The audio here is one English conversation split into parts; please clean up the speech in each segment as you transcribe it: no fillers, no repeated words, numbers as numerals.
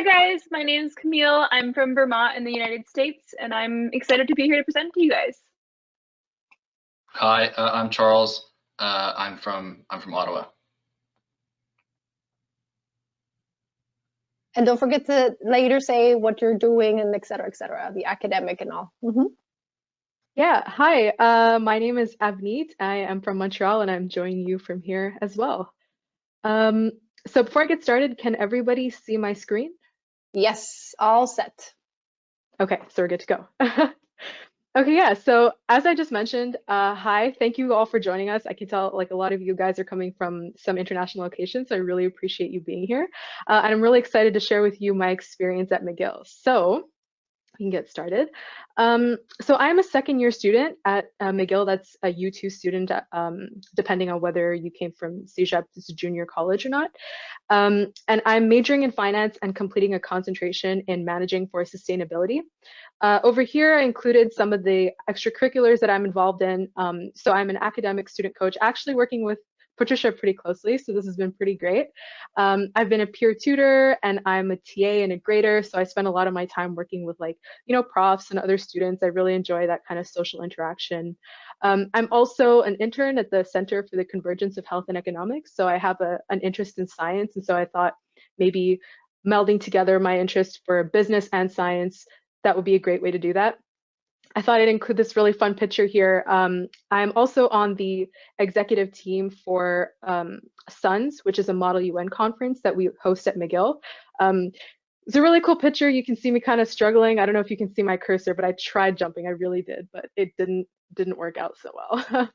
guys, my name is Camille. I'm from Vermont in the United States, and I'm excited to be here to present to you guys. Hi, I'm Charles. I'm from Ottawa. And don't forget to later say what you're doing and et cetera, the academic and all. Yeah, hi. My name is Abnet. I am from Montreal and I'm joining you from here as well. Um, so before I get started, can everybody see my screen? Yes, all set. Okay, so we're good to go. Okay, yeah, so as I just mentioned, hi, thank you all for joining us. I can tell like a lot of you guys are coming from some international locations, so I really appreciate you being here. And I'm really excited to share with you my experience at McGill. So we can get started. So I'm a second year student at McGill. That's a U2 student, depending on whether you came from CEGEP, this is junior college or not. And I'm majoring in finance and completing a concentration in managing for sustainability. Over here, I included some of the extracurriculars that I'm involved in. So I'm an academic student coach, actually working with Patricia pretty closely, so this has been pretty great. I've been a peer tutor and I'm a TA and a grader, so I spend a lot of my time working with profs and other students. I really enjoy that kind of social interaction. I'm also an intern at the Center for the Convergence of Health and Economics, so I have an interest in science, and so I thought maybe melding together my interest for business and science, that would be a great way to do that. I thought I'd include this really fun picture here. I'm also on the executive team for SUNS, which is a Model UN conference that we host at McGill. It's a really cool picture. You can see me kind of struggling. I don't know if you can see my cursor, but I tried jumping. I really did, but it didn't work out so well.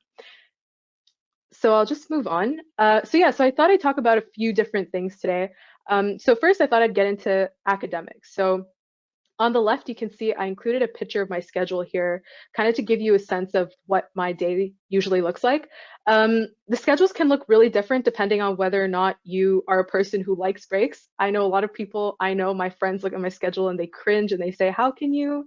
So I'll just move on. So I thought I'd talk about a few different things today. So first, I thought I'd get into academics. So on the left, you can see I included a picture of my schedule here, kind of to give you a sense of what my day usually looks like. The schedules can look really different depending on whether or not you are a person who likes breaks. I know a lot of people, I know my friends look at my schedule and they cringe and they say, how can you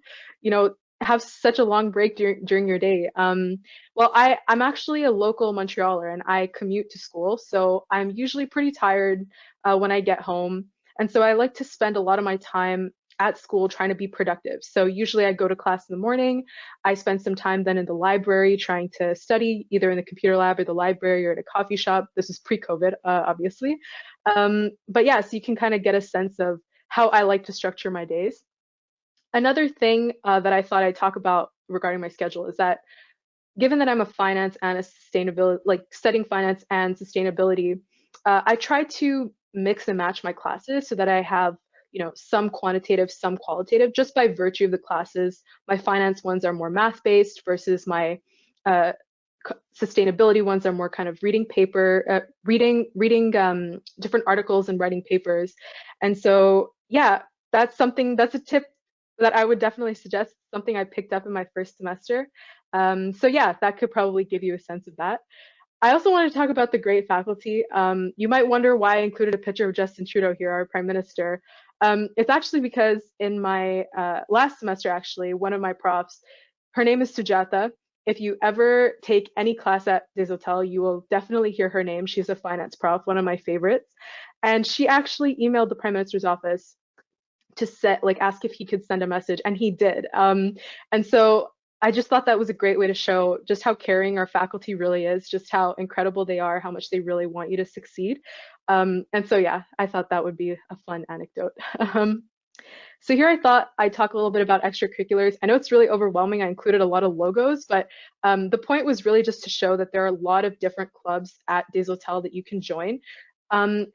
have such a long break during your day? Well, I'm actually a local Montrealer and I commute to school, so I'm usually pretty tired when I get home. And so I like to spend a lot of my time at school trying to be productive. So usually I go to class in the morning. I spend some time then in the library trying to study, either in the computer lab or the library or at a coffee shop. This is pre-COVID, obviously. But yeah, so you can kind of get a sense of how I like to structure my days. Another thing that I thought I'd talk about regarding my schedule is that given that I'm a finance and a sustainability, like studying finance and sustainability, I try to mix and match my classes so that I have some quantitative, some qualitative, just by virtue of the classes. My finance ones are more math-based versus my sustainability ones are more kind of reading different articles and writing papers. And so, yeah, that's a tip that I would definitely suggest, something I picked up in my first semester. So yeah, that could probably give you a sense of that. I also want to talk about the great faculty. You might wonder why I included a picture of Justin Trudeau here, our Prime Minister. It's actually because in my last semester, actually, one of my profs, her name is Sujata. If you ever take any class at Desautels, you will definitely hear her name. She's a finance prof, one of my favorites. And she actually emailed the Prime Minister's office to ask if he could send a message, and he did. And so I just thought that was a great way to show just how caring our faculty really is, just how incredible they are, how much they really want you to succeed. And so yeah, I thought that would be a fun anecdote. So here I thought I'd talk a little bit about extracurriculars. I know it's really overwhelming. I included a lot of logos, but the point was really just to show that there are a lot of different clubs at Desautels that you can join.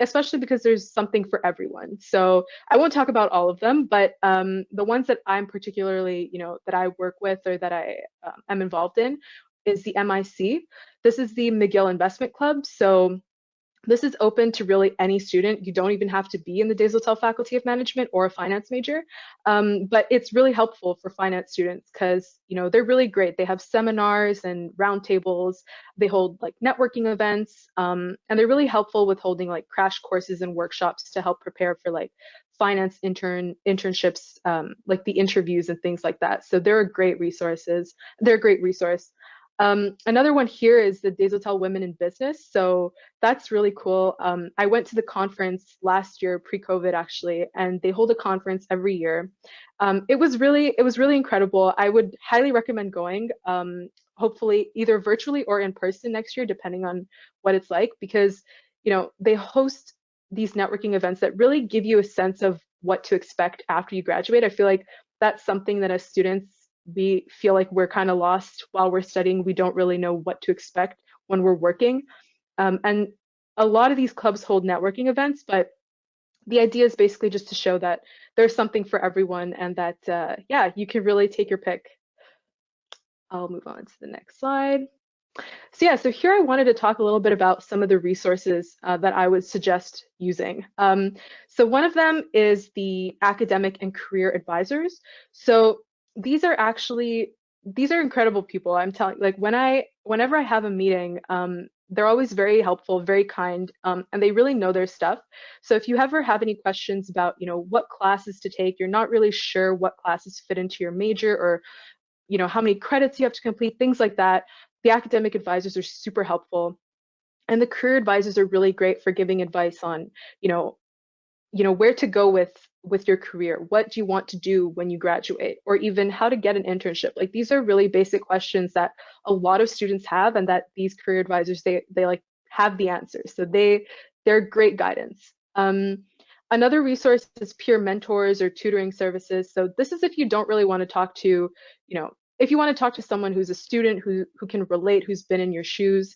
Especially because there's something for everyone. So I won't talk about all of them, but the ones that I'm particularly, that I work with or that I am involved in is the MIC. This is the McGill Investment Club. So this is open to really any student. You don't even have to be in the Desautels Faculty of Management or a finance major, but it's really helpful for finance students because they're really great. They have seminars and roundtables. They hold networking events, and they're really helpful with holding crash courses and workshops to help prepare for finance internships, like the interviews and things like that. So they're a great resource. Another one here is the Desautels Women in Business. So that's really cool. I went to the conference last year, pre-COVID actually, and they hold a conference every year. It was really incredible. I would highly recommend going. Hopefully either virtually or in person next year, depending on what it's like, because they host these networking events that really give you a sense of what to expect after you graduate. I feel like that's something that as students, we feel like we're kind of lost while we're studying. We don't really know what to expect when we're working. And a lot of these clubs hold networking events, but the idea is basically just to show that there's something for everyone and that, yeah, you can really take your pick. I'll move on to the next slide. So yeah, so here I wanted to talk a little bit about some of the resources that I would suggest using. So one of them is the academic and career advisors. So these are incredible people. I'm telling, like whenever I have a meeting, they're always very helpful, very kind, and they really know their stuff. So if you ever have any questions about, what classes to take, you're not really sure what classes fit into your major, or how many credits you have to complete, things like that, the academic advisors are super helpful. And the career advisors are really great for giving advice on, where to go with your career. What do you want to do when you graduate, or even how to get an internship? Like, these are really basic questions that a lot of students have, and that these career advisors, they like have the answers. So they're great guidance. Another resource is peer mentors or tutoring services. So this is if you don't really want to talk to, if you want to talk to someone who's a student who can relate, who's been in your shoes,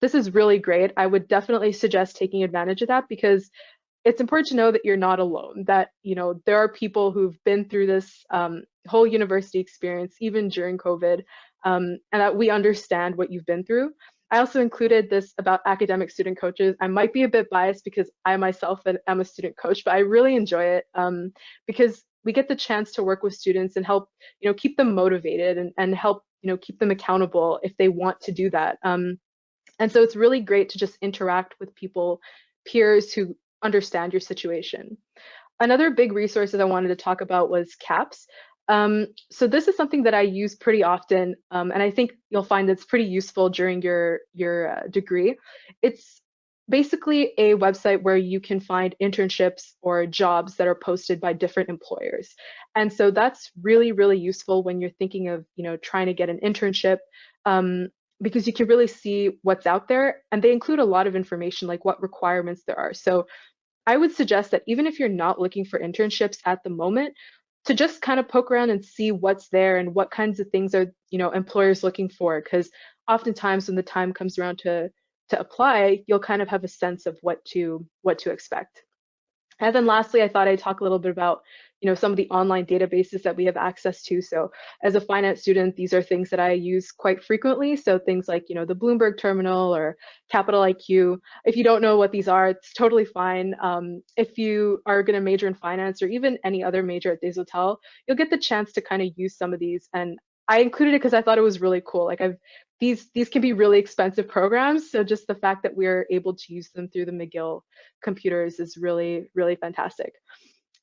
this is really great. I would definitely suggest taking advantage of that, because it's important to know that you're not alone, that, there are people who've been through this whole university experience, even during COVID, and that we understand what you've been through. I also included this about academic student coaches. I might be a bit biased because I myself am a student coach, but I really enjoy it because we get the chance to work with students and help, keep them motivated and help, keep them accountable if they want to do that. And so it's really great to just interact with people, peers who understand your situation. Another big resource that I wanted to talk about was CAPS. So this is something that I use pretty often, and I think you'll find it's pretty useful during your degree. It's basically a website where you can find internships or jobs that are posted by different employers. And so that's really, really useful when you're thinking of, trying to get an internship, because you can really see what's out there, and they include a lot of information, like what requirements there are. So I would suggest that even if you're not looking for internships at the moment, to just kind of poke around and see what's there and what kinds of things are, employers looking for, because oftentimes when the time comes around to apply, you'll kind of have a sense of what to expect. And then lastly, I thought I'd talk a little bit about, some of the online databases that we have access to. So as a finance student, these are things that I use quite frequently. So things like, the Bloomberg Terminal or Capital IQ. If you don't know what these are, it's totally fine. If you are going to major in finance or even any other major at Desautels, you'll get the chance to kind of use some of these. And I included it because I thought it was really cool. Like, these can be really expensive programs. So just the fact that we're able to use them through the McGill computers is really, really fantastic.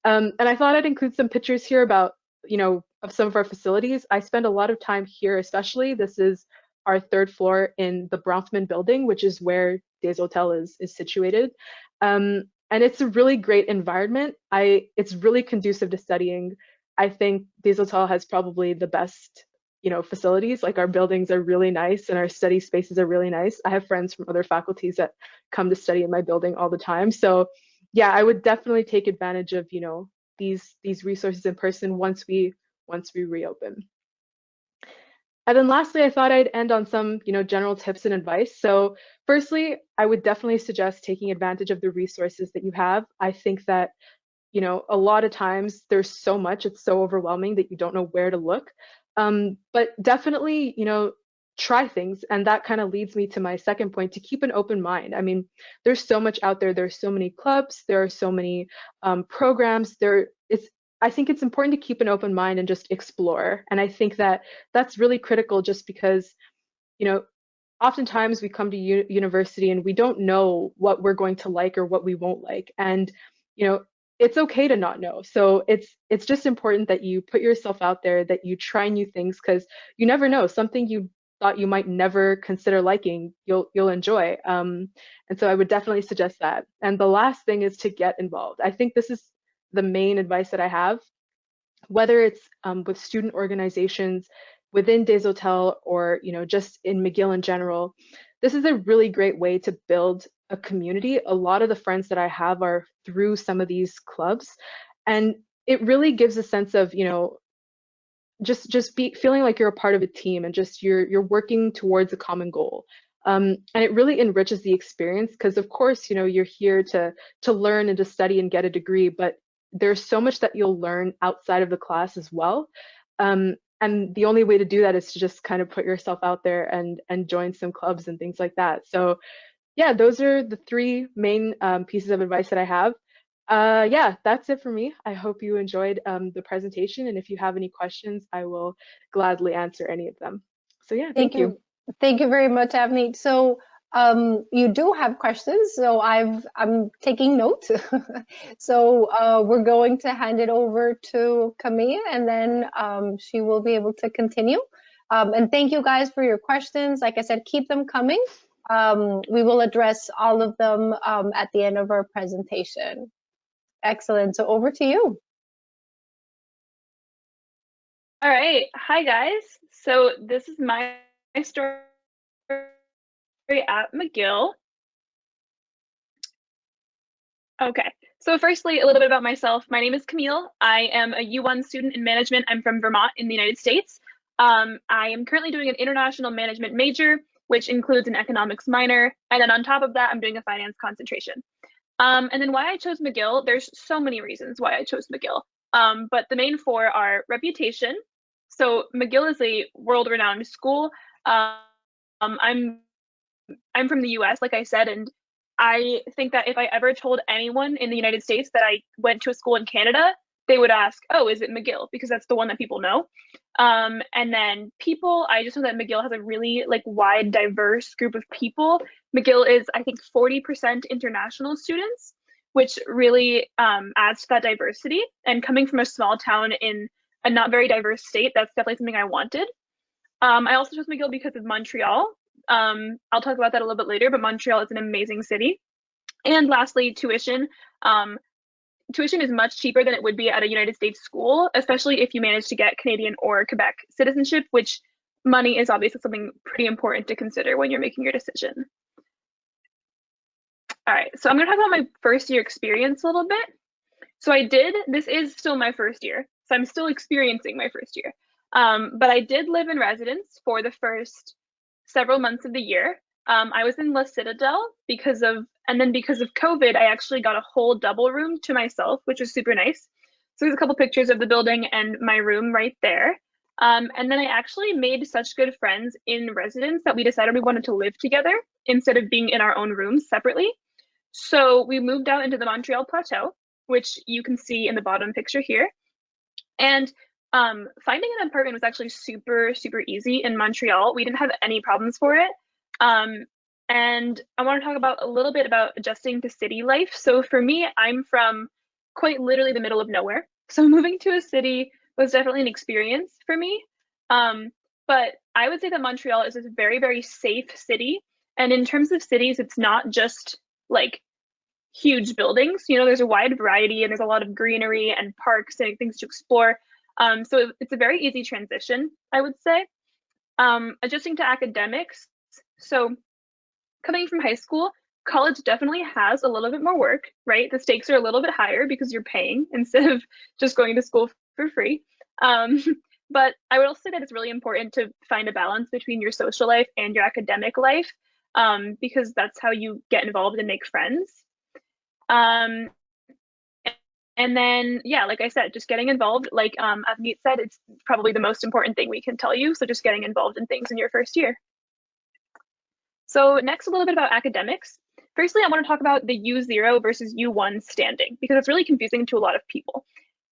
And I thought I'd include some pictures here about, of some of our facilities. I spend a lot of time here, especially. This is our third floor in the Bronfman building, which is where Desautels is situated. And it's a really great environment. It's really conducive to studying. I think Desautels has probably the best, facilities. Like, our buildings are really nice and our study spaces are really nice. I have friends from other faculties that come to study in my building all the time. So yeah, I would definitely take advantage of, these resources in person once we reopen. And then lastly, I thought I'd end on some, general tips and advice. So firstly, I would definitely suggest taking advantage of the resources that you have. I think that, a lot of times there's so much, it's so overwhelming that you don't know where to look. But definitely, try things. And that kind of leads me to my second point, to keep an open mind. I mean, there's so much out there. There's so many clubs. There are so many programs. I think it's important to keep an open mind and just explore. And I think that that's really critical, just because, oftentimes we come to university and we don't know what we're going to like or what we won't like. And, it's okay to not know. So it's just important that you put yourself out there, that you try new things, because you never know, something you thought you might never consider liking, you'll enjoy. And so I would definitely suggest that. And the last thing is to get involved. I think this is the main advice that I have, whether it's with student organizations within Desautels or just in McGill in general. This is a really great way to build a community. A lot of the friends that I have are through some of these clubs, and it really gives a sense of just feeling like you're a part of a team and just you're working towards a common goal. And it really enriches the experience because, of course, you're here to learn and to study and get a degree, but there's so much that you'll learn outside of the class as well. And the only way to do that is to just kind of put yourself out there and join some clubs and things like that. So yeah, those are the three main pieces of advice that I have. Yeah, that's it for me. I hope you enjoyed the presentation, and if you have any questions, I will gladly answer any of them. So yeah, thank you. Thank you very much, Abnet. So you do have questions, so I'm taking notes. So we're going to hand it over to Camille, and then she will be able to continue. And thank you guys for your questions. Like I said, keep them coming. We will address all of them at the end of our presentation. Excellent. So over to you. All right. Hi, guys. So this is my story at McGill. Okay. So firstly, a little bit about myself. My name is Camille. I am a U1 student in management. I'm from Vermont in the United States. I am currently doing an international management major, which includes an economics minor. And then on top of that, I'm doing a finance concentration. And then why I chose McGill, there's so many reasons why I chose McGill. But the main four are reputation. So McGill is a world-renowned school. I'm from the US, like I said, and I think that if I ever told anyone in the United States that I went to a school in Canada, they would ask, oh, is it McGill? Because that's the one that people know. And then people, I just know that McGill has a really wide, diverse group of people. McGill is, I think, 40% international students, which really adds to that diversity. And coming from a small town in a not very diverse state, that's definitely something I wanted. I also chose McGill because of Montreal. I'll talk about that a little bit later, but Montreal is an amazing city. And lastly, tuition. Tuition is much cheaper than it would be at a United States school, especially if you manage to get Canadian or Quebec citizenship, which money is obviously something pretty important to consider when you're making your decision. All right, so I'm going to talk about my first year experience a little bit. So this is still my first year, so I'm still experiencing my first year. But I did live in residence for the first several months of the year. I was in La Citadel because of COVID, I actually got a whole double room to myself, which was super nice. So there's a couple pictures of the building and my room right there. And then I actually made such good friends in residence that we decided we wanted to live together instead of being in our own rooms separately. So we moved out into the Montreal Plateau, which you can see in the bottom picture here. And finding an apartment was actually super, super easy in Montreal. We didn't have any problems for it. And I want to talk about a little bit about adjusting to city life. So for me, I'm from quite literally the middle of nowhere. So moving to a city was definitely an experience for me. But I would say that Montreal is a very, very safe city. And in terms of cities, it's not just huge buildings. There's a wide variety and there's a lot of greenery and parks and things to explore. So it's a very easy transition, I would say. Adjusting to academics. So coming from high school, college definitely has a little bit more work, right? The stakes are a little bit higher because you're paying instead of just going to school for free. But I would also say that it's really important to find a balance between your social life and your academic life, because that's how you get involved and make friends. And then, yeah, like I said, just getting involved, like Abnet said, it's probably the most important thing we can tell you. So just getting involved in things in your first year. So next, a little bit about academics. Firstly, I want to talk about the U0 versus U1 standing, because it's really confusing to a lot of people.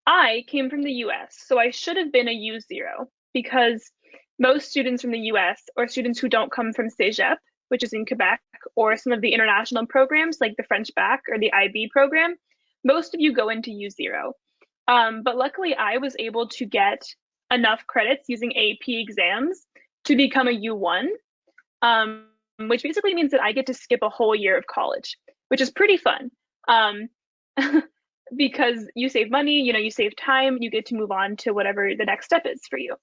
I came from the US, so I should have been a U0, because most students from the US, or students who don't come from Cégep, which is in Quebec, or some of the international programs like the French Bac or the IB program, most of you go into U0. But luckily, I was able to get enough credits using AP exams to become a U1, which basically means that I get to skip a whole year of college, which is pretty fun. Because you save money, you save time, you get to move on to whatever the next step is for you.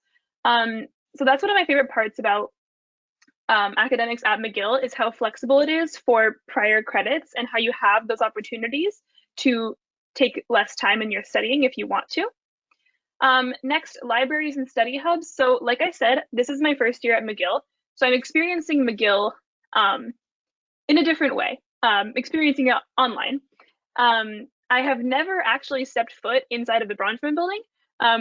So that's one of my favorite parts about academics at McGill, is how flexible it is for prior credits and how you have those opportunities to take less time in your studying if you want to. Next, libraries and study hubs. So like I said, this is my first year at McGill, so I'm experiencing McGill in a different way, experiencing it online. I have never actually stepped foot inside of the Bronfman building,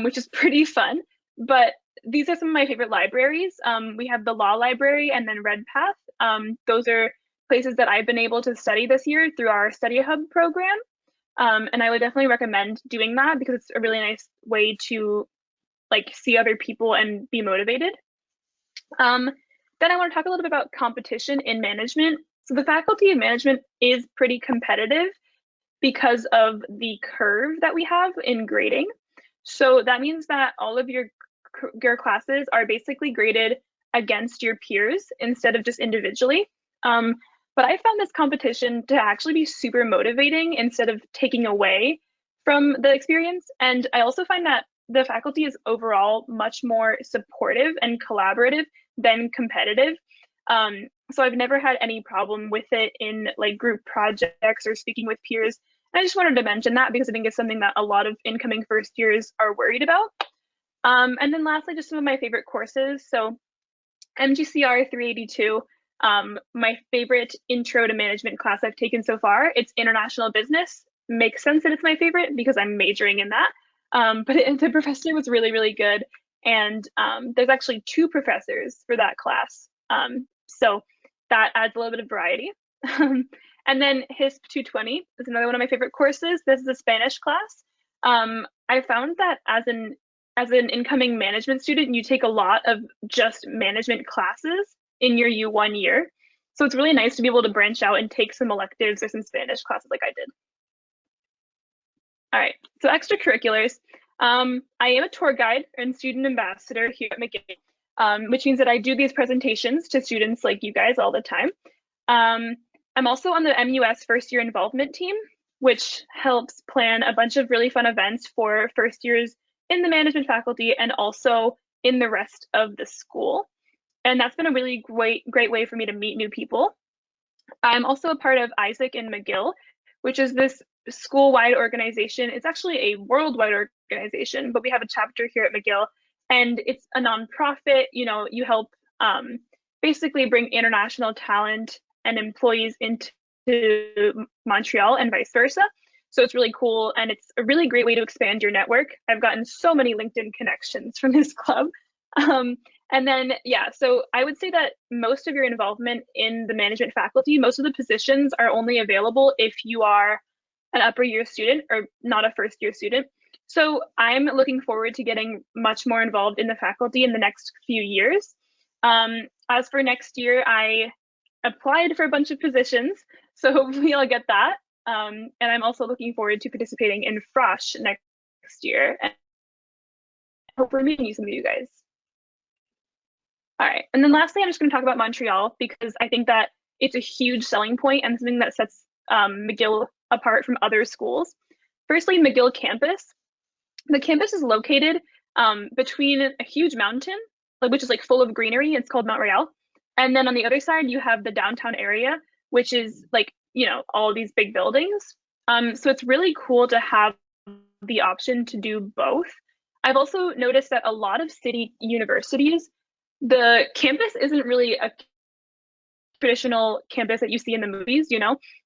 which is pretty fun, but these are some of my favorite libraries. We have the law library and then Redpath. Those are places that I've been able to study this year through our study hub program. And I would definitely recommend doing that because it's a really nice way to see other people and be motivated. Then I want to talk a little bit about competition in management. So the Faculty of Management is pretty competitive because of the curve that we have in grading. So that means that all of your classes are basically graded against your peers instead of just individually. But I found this competition to actually be super motivating instead of taking away from the experience. And I also find that the faculty is overall much more supportive and collaborative than competitive. So I've never had any problem with it in group projects or speaking with peers. And I just wanted to mention that because I think it's something that a lot of incoming first years are worried about. And then lastly, just some of my favorite courses. So MGCR 382, my favorite intro to management class I've taken so far. It's international business. Makes sense that it's my favorite because I'm majoring in that. But the professor was really, really good. And there's actually 2 professors for that class. So that adds a little bit of variety. And then HISP 220 is another one of my favorite courses. This is a Spanish class. I found that as an incoming management student, you take a lot of just management classes in your U1 year. So it's really nice to be able to branch out and take some electives or some Spanish classes like I did. All right, so extracurriculars. I am a tour guide and student ambassador here at McGill, which means that I do these presentations to students like you guys all the time. I'm also on the MUS first year involvement team, which helps plan a bunch of really fun events for first years in the management faculty and also in the rest of the school. And that's been a really great way for me to meet new people. I'm also a part of Isaac in McGill, which is this school-wide organization. It's actually a worldwide organization, but we have a chapter here at McGill, and it's a nonprofit. You help basically bring international talent and employees into Montreal and vice versa. So it's really cool, and it's a really great way to expand your network. I've gotten so many LinkedIn connections from this club. And then, yeah, so I would say that most of your involvement in the management faculty, most of the positions are only available if you are an upper year student or not a first year student. So I'm looking forward to getting much more involved in the faculty in the next few years. As for next year, I applied for a bunch of positions, so hopefully I'll get that. And I'm also looking forward to participating in Frosh next year and hopefully meeting some of you guys. All right, and then lastly, I'm just going to talk about Montreal because I think that it's a huge selling point and something that sets McGill apart from other schools. Firstly, McGill campus. The campus is located between a huge mountain, which is full of greenery. It's called Montreal. And then on the other side, you have the downtown area, which is all these big buildings. So it's really cool to have the option to do both. I've also noticed that a lot of city universities, the campus isn't really a traditional campus that you see in the movies,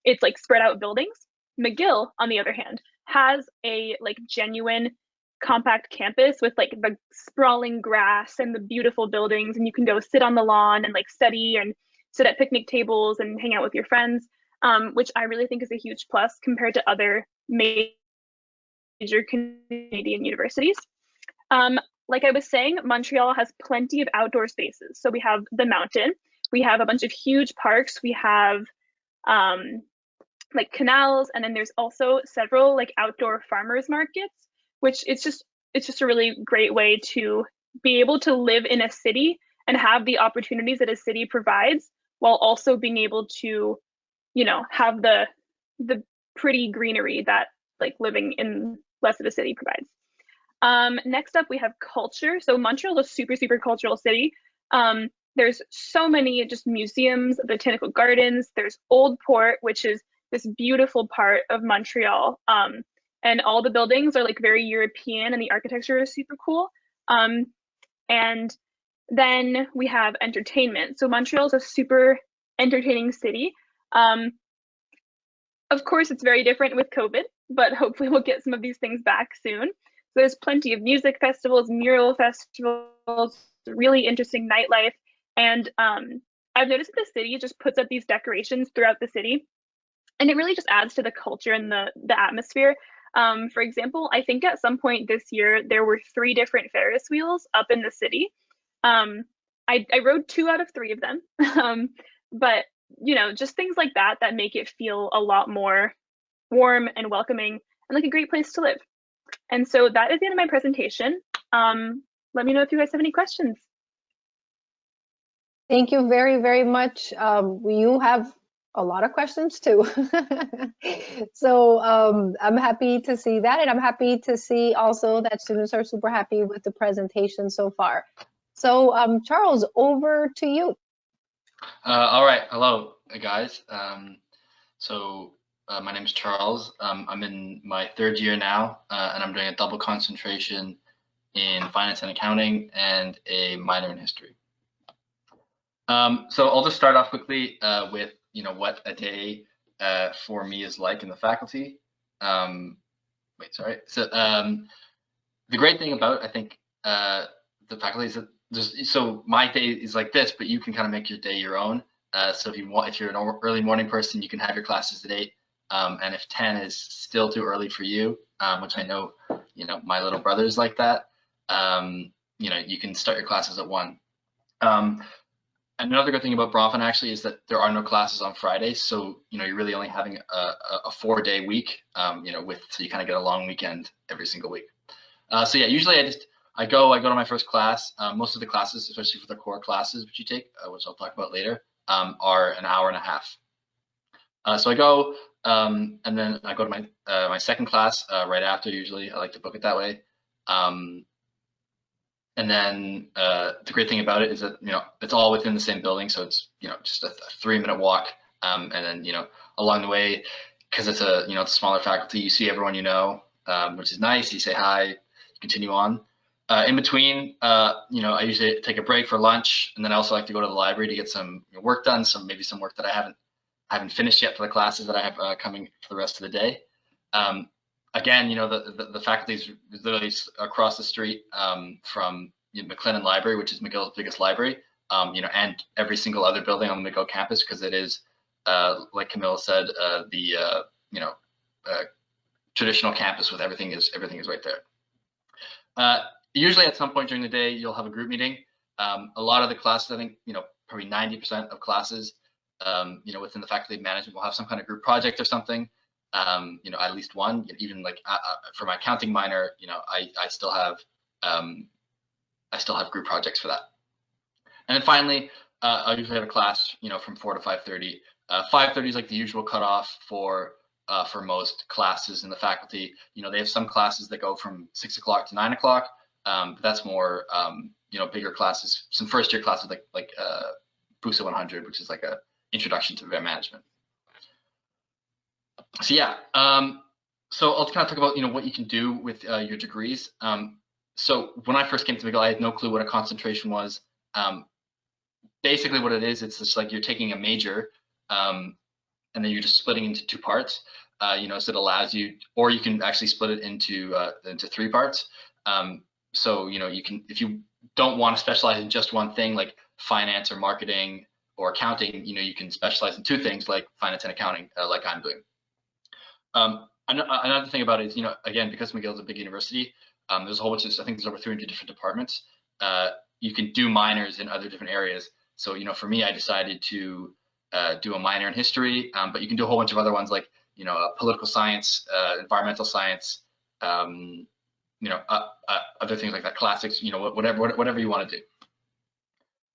it's spread out buildings. McGill, on the other hand, has a genuine compact campus with the sprawling grass and the beautiful buildings, and you can go sit on the lawn and study and sit at picnic tables and hang out with your friends, which I really think is a huge plus compared to other major Canadian universities. Like I was saying, Montreal has plenty of outdoor spaces. So we have the mountain, we have a bunch of huge parks, we have canals, and then there's also several outdoor farmers markets, which it's just a really great way to be able to live in a city and have the opportunities that a city provides, while also being able to, you know, have the pretty greenery that like living in less of a city provides. Next up, we have culture. So Montreal is a super cultural city. There's so many just museums, botanical gardens. There's Old Port, which is this beautiful part of Montreal. And all the buildings are like very European, and the architecture is super cool. And then we have entertainment. So Montreal is a super entertaining city. Of course, it's very different with COVID, but hopefully we'll get some of these things back soon. So there's plenty of music festivals, mural festivals, really interesting nightlife. And I've noticed that the city just puts up these decorations throughout the city, and it really just adds to the culture and the atmosphere. For example, I think at some point this year, there were 3 different Ferris wheels up in the city. I rode 2 out of 3 of them. But, you know, just things like that make it feel a lot more warm and welcoming and like a great place to live. And so that is the end of my presentation. Let me know if you guys have any questions. Thank you very much. You have a lot of questions too. So I'm happy to see that, and I'm happy to see also that students are super happy with the presentation so far. So Charles, over to you. All right, hello guys. My name is Charles. I'm in my 3rd year now, and I'm doing a double concentration in finance and accounting and a minor in history. So I'll just start off quickly with, you know, what a day for me is like in the faculty. So the great thing about, I think, the faculty is that so my day is like this, but you can kind of make your day your own. So if you're an early morning person, you can have your classes at 8. And if 10 is still too early for you, which I know, you know, my little brother is like that, you know, you can start your classes at 1. Another good thing about Bronfen actually is that there are no classes on Fridays, so you know you're really only having a 4-day week, you know, so you kind of get a long weekend every single week. So yeah, usually I go to my first class. Most of the classes, especially for the core classes which you take, which I'll talk about later, are an hour and a half. So I go, and then I go to my my second class right after. Usually, I like to book it that way. And then the great thing about it is that, you know, it's all within the same building, so it's, you know, just a 3-minute walk. And then, you know, along the way, because it's a, you know, it's a smaller faculty, you see everyone you know, which is nice. You say hi, you continue on. In between, you know, I usually take a break for lunch, and then I also like to go to the library to get some work done, maybe some work that I haven't finished yet for the classes that I have coming for the rest of the day. Again, you know, the faculty is literally across the street from McLennan Library, which is McGill's biggest library, you know, and every single other building on the McGill campus, because it is, like Camille said, the you know, traditional campus with everything is right there. Usually at some point during the day, you'll have a group meeting. A lot of the classes, I think, you know, probably 90% of classes, you know, within the Faculty of Management will have some kind of group project or something. You know, at least one. Even like for my accounting minor, you know, I still have group projects for that. And then finally, I usually have a class, you know, from 4 to 5:30. 5:30 is like the usual cutoff for most classes in the faculty. You know, they have some classes that go from 6 o'clock to 9 o'clock, but that's more, you know, bigger classes. Some first year classes like BUSA 100, which is like a introduction to event management. So yeah, so I'll kind of talk about, you know, what you can do with your degrees. So when I first came to McGill, I had no clue what a concentration was. Basically what it is, it's just like you're taking a major and then you're just splitting into 2 parts, you know, so it allows you, or you can actually split it into 3 parts. So, you know, you can, if you don't want to specialize in just one thing like finance or marketing or accounting, you know, you can specialize in 2 things like finance and accounting, like I'm doing. Another thing about it is, you know, again, because McGill is a big university, there's a whole bunch of, I think there's over 300 different departments. You can do minors in other different areas. So, you know, for me, I decided to do a minor in history, but you can do a whole bunch of other ones like, you know, political science, environmental science, you know, other things like that, classics, you know, whatever you want to do.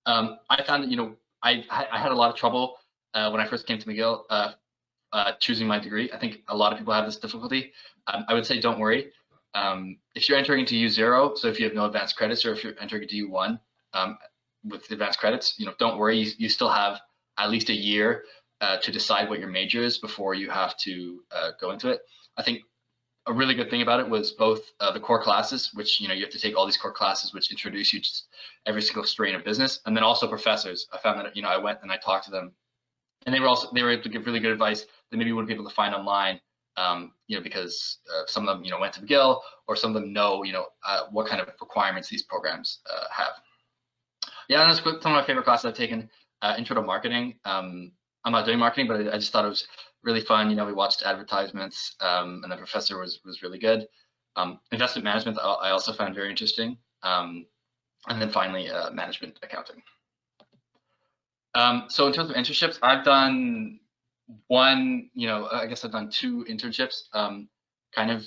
I found that, I had a lot of trouble when I first came to McGill choosing my degree. I think a lot of people have this difficulty. I would say don't worry. If you're entering into U0, so if you have no advanced credits, or if you're entering into U1 with advanced credits, don't worry. You still have at least a year to decide what your major is before you have to go into it. I think a really good thing about it was both the core classes, which you have to take all these core classes which introduce you to every single strain of business, and then also professors. I found that I went and I talked to them, and they were able to give really good advice that maybe you wouldn't be able to find online, because some of them went to McGill, or some of them know what kind of requirements these programs have. Yeah, and that's some of my favorite classes I've taken. Intro to marketing. I'm not doing marketing, but I just thought it was really fun. We watched advertisements, and the professor was really good. Investment management I also found very interesting. And then finally, management accounting. So in terms of internships, I've done one, I guess I've done 2 internships, kind of,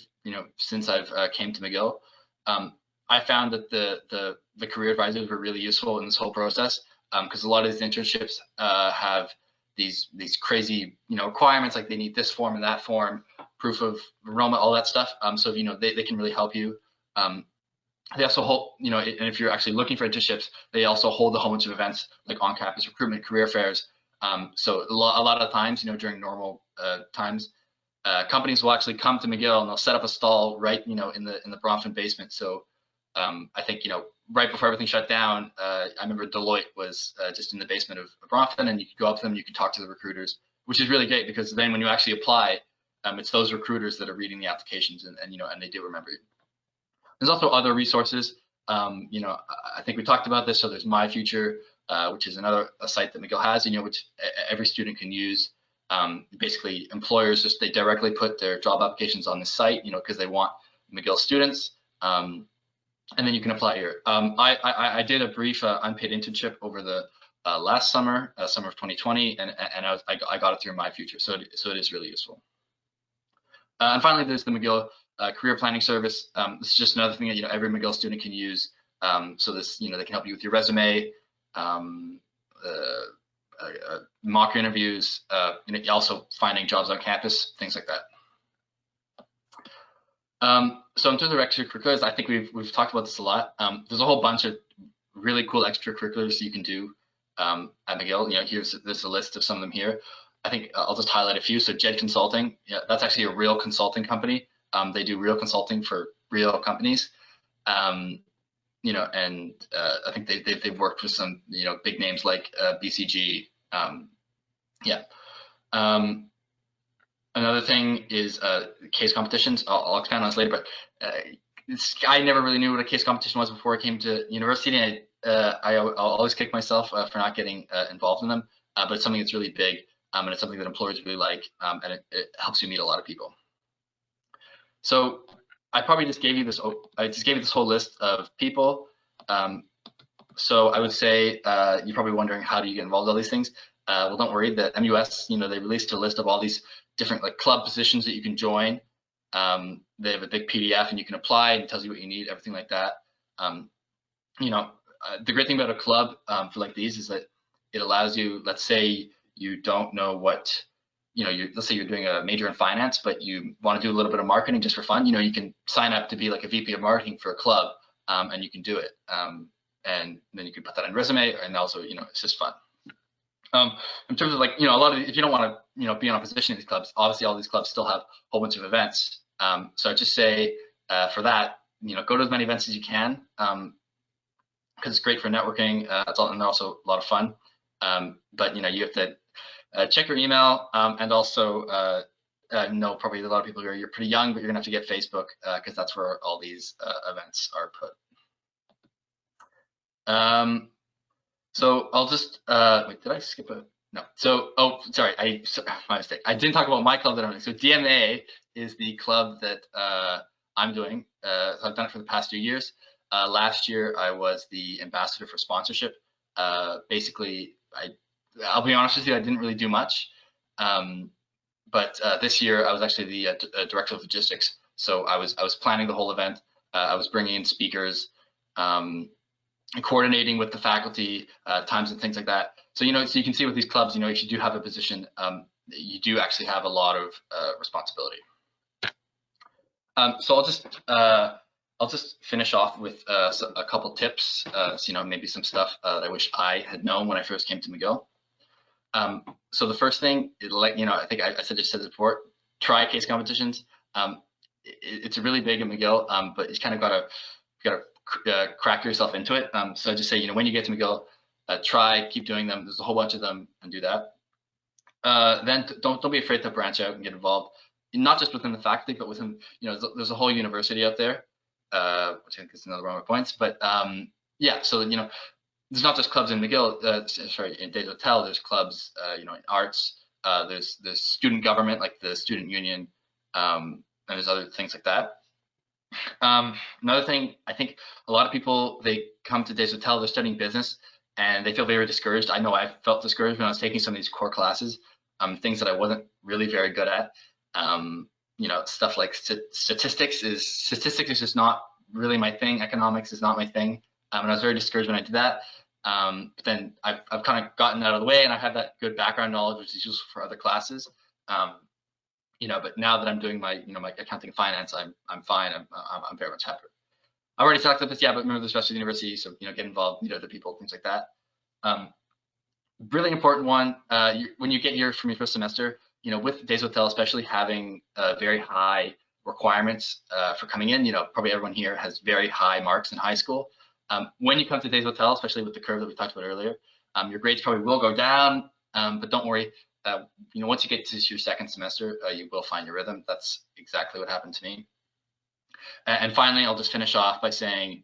since I've came to McGill. I found that the career advisors were really useful in this whole process, because a lot of these internships have these crazy requirements, like they need this form and that form, proof of enrollment, all that stuff. So they can really help you. They also hold, and if you're actually looking for internships, they also hold a whole bunch of events like on-campus recruitment, career fairs. So a lot of times, during normal times, companies will actually come to McGill and they'll set up a stall right, in the Bronfman basement. So I think, right before everything shut down, I remember Deloitte was just in the basement of Bronfman, and you could go up to them, you could talk to the recruiters, which is really great, because then when you actually apply, it's those recruiters that are reading the applications, and they do remember you. There's also other resources. I think we talked about this. So there's My Future, which is a site that McGill has, which every student can use. Basically, employers they directly put their job applications on the site, because they want McGill students. And then you can apply here. I did a brief unpaid internship over the last summer, summer of 2020, and I got it through My Future. So it is really useful. And finally, there's the McGill career planning service. This is just another thing that every McGill student can use. So this they can help you with your resume, mock interviews, also finding jobs on campus, things like that. So in terms of extracurriculars, I think we've talked about this a lot. There's a whole bunch of really cool extracurriculars you can do at McGill. There's a list of some of them here. I think I'll just highlight a few. So JED Consulting, that's actually a real consulting company. They do real consulting for real companies. And I think they've worked with some big names like BCG. Another thing is case competitions. I'll expand on this later, but I never really knew what a case competition was before I came to university, and I'll always kick myself for not getting involved in them. But it's something that's really big, and it's something that employers really like, and it helps you meet a lot of people. So I probably just gave you this. I just gave you this whole list of people. So I would say you're probably wondering, how do you get involved in all these things? Well, don't worry. The MUS, they released a list of all these different club positions that you can join. They have a big PDF, and you can apply, and it tells you what you need, everything like that. The great thing about a club for these is that it allows you. Let's say you don't know what. Let's say you're doing a major in finance, but you want to do a little bit of marketing just for fun. You can sign up to be like a VP of marketing for a club, and you can do it. And then you can put that on resume, and also, it's just fun. In terms of a lot of, if you don't want to, be on a position in these clubs, obviously all these clubs still have a whole bunch of events. So I'd just say for that, go to as many events as you can, because it's great for networking. And they're also a lot of fun. But you have to check your email, and also know probably a lot of people here, you're pretty young, but you're gonna have to get Facebook, because that's where all these events are put. So I'll just wait, did I skip a no? So sorry, my mistake. I didn't talk about my club that I'm doing. So DMA is the club that I'm doing. I've done it for the past 2 years. Last year I was the ambassador for sponsorship. Basically, I'll be honest with you, I didn't really do much. But this year I was actually the director of logistics. So I was planning the whole event. I was bringing in speakers. coordinating with the faculty, times and things like that. So, so you can see with these clubs, if you do have a position, you do actually have a lot of responsibility. So I'll just finish off with a couple tips. So, maybe some stuff that I wish I had known when I first came to McGill. So the first thing, I think I said this before, try case competitions. It's really big at McGill, but you kind of gotta crack yourself into it. So I just say, when you get to McGill, try, keep doing them. There's a whole bunch of them, and do that. Then don't be afraid to branch out and get involved, not just within the faculty, but within, there's a whole university out there, which I think is another one of my points. But yeah, so there's not just clubs in McGill. Sorry, in Desautels, there's clubs, in arts. There's student government, like the student union, and there's other things like that. Another thing, I think a lot of people, they come to Desautels, they're studying business, and they feel very discouraged. I know I felt discouraged when I was taking some of these core classes, things that I wasn't really very good at. Stuff like statistics is just not really my thing. Economics is not my thing. And I was very discouraged when I did that. But then I've kind of gotten out of the way, and I have that good background knowledge, which is useful for other classes. But now that I'm doing my, my accounting and finance, I'm fine. I'm very much happy. I already talked about this, yeah, but remember the rest of the university, so get involved, meet other people, things like that. Really important one, when you get here from your first semester, with Desautels, especially having very high requirements for coming in. Probably everyone here has very high marks in high school. When you come to Desautels, especially with the curve that we talked about earlier, your grades probably will go down, but don't worry. Once you get to your second semester, you will find your rhythm. That's exactly what happened to me. And finally, I'll just finish off by saying,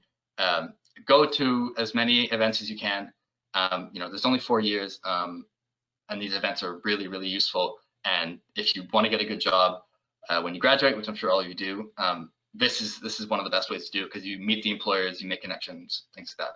go to as many events as you can. There's only 4 years, and these events are really, really useful. And if you want to get a good job when you graduate, which I'm sure all of you do, this is one of the best ways to do it, because you meet the employers, you make connections, things like that.